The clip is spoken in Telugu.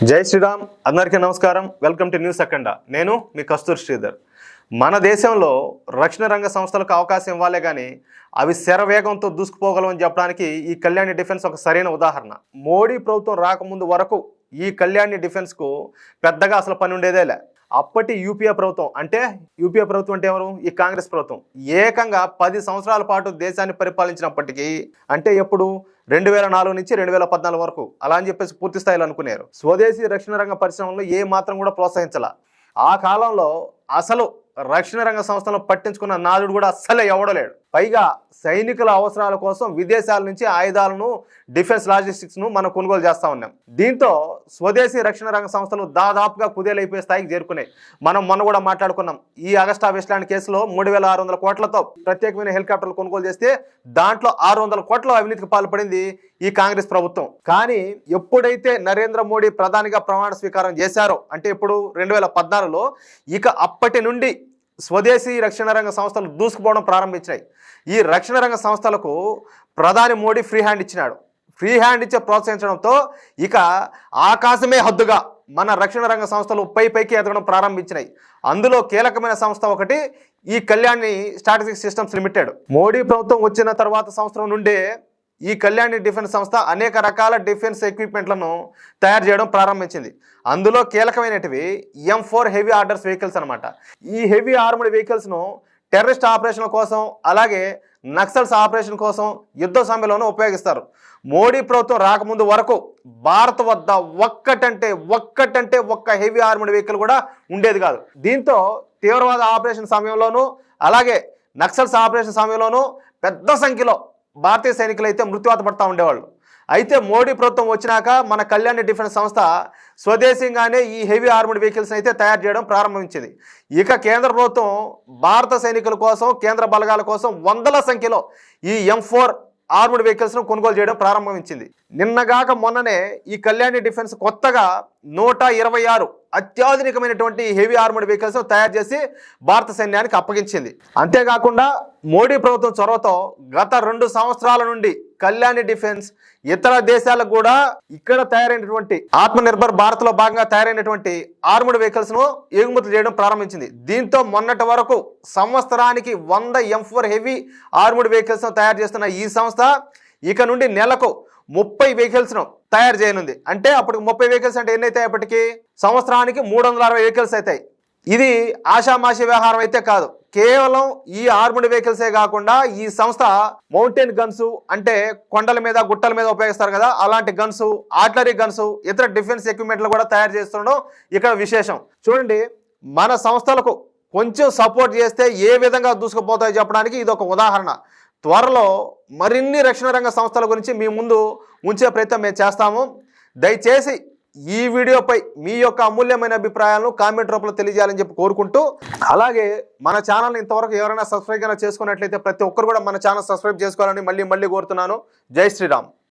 జై శ్రీరామ్. అందరికీ నమస్కారం. వెల్కమ్ టు న్యూస్ అఖండ. నేను మీ కస్తూర్ శ్రీధర్. మన దేశంలో రక్షణ రంగ సంస్థలకు అవకాశం ఇవ్వాలే కానీ అవి శరవేగంతో దూసుకుపోగలవని చెప్పడానికి ఈ కళ్యాణి డిఫెన్స్ ఒక సరైన ఉదాహరణ. మోడీ ప్రభుత్వం రాకముందు వరకు ఈ కళ్యాణి డిఫెన్స్కు పెద్దగా అసలు పని ఉండేదేలే. అప్పటి యూపీఏ ప్రభుత్వం అంటే ఎవరు? ఈ కాంగ్రెస్ ప్రభుత్వం ఏకంగా 10 సంవత్సరాల పాటు దేశాన్ని పరిపాలించినప్పటికీ, అంటే ఎప్పుడు 2004 నుంచి 2014 వరకు అలా అని చెప్పేసి పూర్తి స్థాయిలో అనుకున్నారు. స్వదేశీ రక్షణ రంగ పరిశ్రమలో ఏ మాత్రం కూడా ప్రోత్సహించాల. ఆ కాలంలో అసలు రక్షణ రంగ సంస్థలను పట్టించుకున్న నాదుడు కూడా అస్సలే ఎవడలేడు. పైగా సైనికుల అవసరాల కోసం విదేశాల నుంచి ఆయుధాలను, డిఫెన్స్ లాజిస్టిక్స్ను మనం కొనుగోలు చేస్తూ ఉన్నాం. దీంతో స్వదేశీ రక్షణ రంగ సంస్థలు దాదాపుగా కుదేలైపోయే స్థాయికి చేరుకున్నాయి. మనం మొన్న కూడా మాట్లాడుకున్నాం. ఈ అగస్టా వెస్ట్లాండ్ కేసులో 3600 కోట్లతో ప్రత్యేకమైన హెలికాప్టర్లు కొనుగోలు చేస్తే దాంట్లో 600 కోట్ల అవినీతికి పాల్పడింది ఈ కాంగ్రెస్ ప్రభుత్వం. కానీ ఎప్పుడైతే నరేంద్ర మోడీ ప్రధానిగా ప్రమాణ స్వీకారం చేశారో, అంటే ఇప్పుడు 2014లో, ఇక అప్పటి నుండి స్వదేశీ రక్షణ రంగ సంస్థలు దూసుకుపోవడం ప్రారంభించాయి. ఈ రక్షణ రంగ సంస్థలకు ప్రధాని మోడీ ఫ్రీ హ్యాండ్ ఇచ్చినాడు. ఫ్రీ హ్యాండ్ ఇచ్చే ప్రోత్సహించడంతో ఇక ఆకాశమే హద్దుగా మన రక్షణ రంగ సంస్థలు పైకి ఎదగడం ప్రారంభించినాయి. అందులో కీలకమైన సంస్థ ఒకటి ఈ Kalyani strategic systems limited. Modi ప్రభుత్వం వచ్చిన తర్వాత సంవత్సరం నుండే ఈ కళ్యాణి డిఫెన్స్ సంస్థ అనేక రకాల డిఫెన్స్ ఎక్విప్మెంట్లను తయారు చేయడం ప్రారంభించింది. అందులో కీలకమైనటివి M4 హెవీ ఆర్డర్స్ వెహికల్స్ అనమాట. ఈ హెవీ ఆర్మడ్ వెహికల్స్ను టెర్రరిస్ట్ ఆపరేషన్ల కోసం, అలాగే నక్సల్స్ ఆపరేషన్ కోసం యుద్ధ సమయంలోనూ ఉపయోగిస్తారు. మోడీ ప్రభుత్వం రాకముందు వరకు భారత్ వద్ద ఒక్క హెవీ ఆర్మడ్ వెహికల్ కూడా ఉండేది కాదు. దీంతో తీవ్రవాద ఆపరేషన్ సమయంలోనూ, అలాగే నక్సల్స్ ఆపరేషన్ సమయంలోనూ పెద్ద సంఖ్యలో భారతీయ సైనికులు అయితే మృత్యువాత పడుతూ ఉండేవాళ్ళు. అయితే మోడీ ప్రభుత్వం వచ్చినాక మన కళ్యాణి డిఫెన్స్ సంస్థ స్వదేశీయంగానే ఈ హెవీ ఆర్మడ్ వెహికల్స్ అయితే తయారు చేయడం ప్రారంభించింది. ఇక కేంద్ర ప్రభుత్వం భారత సైనికుల కోసం, కేంద్ర బలగాల కోసం వందల సంఖ్యలో ఈ M4 ఆర్మడ్ వెహికల్స్ను కొనుగోలు చేయడం ప్రారంభించింది. నిన్నగాక మొన్ననే ఈ కళ్యాణి డిఫెన్స్ కొత్తగా 126 అత్యాధునికమైనటువంటి హెవీ ఆర్మడ్ వెహికల్స్ తయారు చేసి భారత సైన్యానికి అప్పగించింది. అంతేకాకుండా మోడీ ప్రభుత్వం చొరవతో గత 2 సంవత్సరాల నుండి కళ్యాణి డిఫెన్స్ ఇతర దేశాలకు కూడా ఇక్కడ తయారైనటువంటి ఆత్మనిర్భర్ భారత్లో భాగంగా తయారైనటువంటి ఆర్మడ్ వెహికల్స్ ను ఎగుమతి చేయడం ప్రారంభించింది. దీంతో మొన్నటి వరకు సంవత్సరానికి 100 M4 హెవీ ఆర్మడ్ వెహికల్స్ తయారు చేస్తున్న ఈ సంస్థ ఇక నుండి నెలకు 30 వెహికల్స్ ను తయారు చేయనుంది. అంటే అప్పుడు 30 వెహికల్స్ అంటే ఎన్ని అవుతాయి? అప్పటికి సంవత్సరానికి 360 వెహికల్స్ అవుతాయి. ఇది ఆషామాషి వ్యవహారం అయితే కాదు. కేవలం ఈ ఆర్మడ్ వెహికల్సే కాకుండా ఈ సంస్థ మౌంటైన్ గన్స్, అంటే కొండల మీద, గుట్టల మీద ఉపయోగిస్తారు కదా, అలాంటి గన్స్, ఆర్టిలరీ గన్స్, ఇతర డిఫెన్స్ ఎక్విప్మెంట్లు కూడా తయారు చేస్తుండడం ఇక్కడ విశేషం. చూడండి, మన సంస్థలకు కొంచెం సపోర్ట్ చేస్తే ఏ విధంగా దూసుకుపోతాయో చెప్పడానికి ఇది ఒక ఉదాహరణ. త్వరలో మరిన్ని రక్షణ రంగ సంస్థల గురించి మీ ముందు ఉంచే ప్రయత్నం మేము చేస్తాము. దయచేసి ఈ వీడియోపై మీ యొక్క అమూల్యమైన అభిప్రాయాలను కామెంట్ రూపంలో తెలియజేయాలని చెప్పి కోరుకుంటూ, అలాగే మన ఛానల్ని ఇంతవరకు ఎవరైనా సబ్స్క్రైబ్ చేసుకున్నట్లయితే ప్రతి ఒక్కరు కూడా మన ఛానల్ సబ్స్క్రైబ్ చేసుకోవాలని మళ్ళీ కోరుతున్నాను. జై శ్రీరామ్.